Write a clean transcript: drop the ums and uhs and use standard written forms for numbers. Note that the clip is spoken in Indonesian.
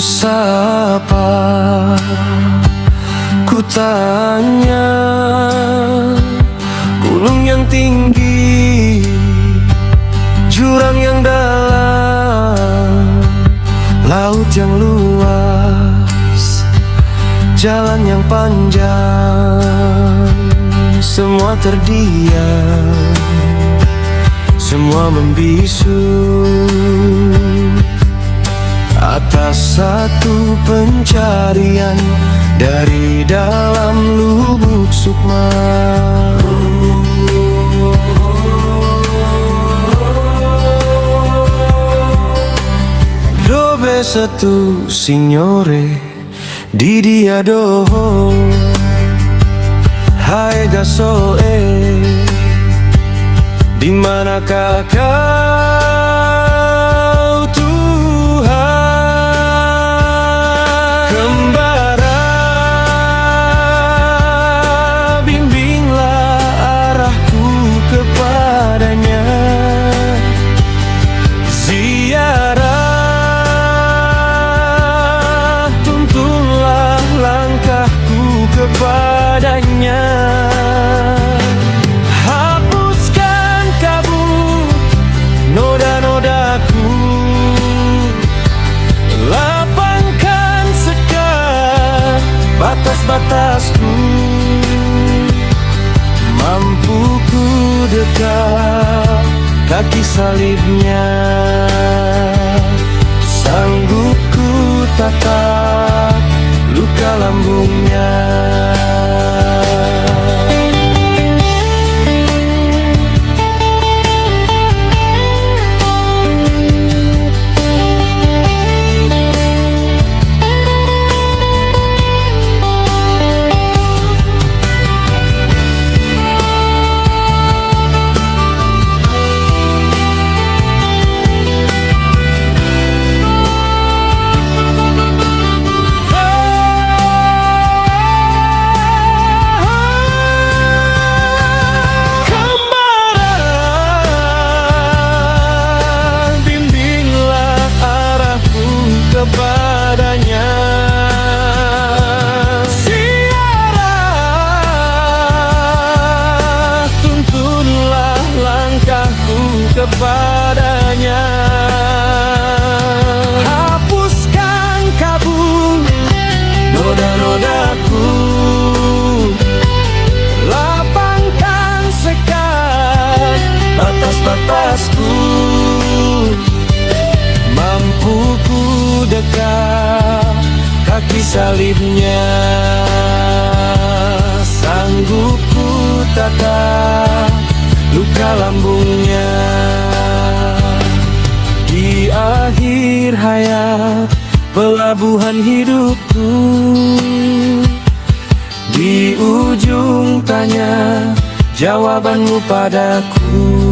sapa, ku tanya, gunung yang tinggi, jurang yang dalam, laut yang luas, jalan yang panjang, semua terdiam, semua membisu atas satu pencarian dari dalam lubuk sukma. Dove satu signore di dia doho, hai gasoe, di manakah kau Tuhan? Kembara, bimbinglah arahku kepadanya. Ziarah, tuntunlah langkahku kepadanya. Noda-nodaku, lapangkan sekat batas-batasku, mampu ku dekat kaki salibnya, sanggup ku tatap luka lambungnya. Kepadanya, ziarah, tuntunlah langkahku kepadanya. Hapuskan kabut noda-nodaku, lapangkan sekat batas-batasku, mampu ku dekat kaki salibnya, sanggup ku tatap luka lambungnya. Di akhir hayat pelabuhan hidupku, di ujung tanya jawabanmu padaku.